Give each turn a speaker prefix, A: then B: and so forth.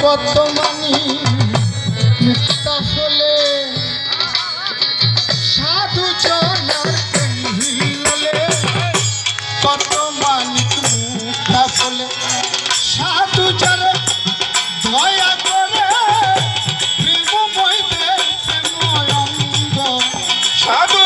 A: কত মানি মুক্তা ফলে সাধু জনার হিললে কত মানি মুক্তা ফলে সাধু জনার দয়া করে প্রেমময় প্রেমময় অঙ্গ সাধু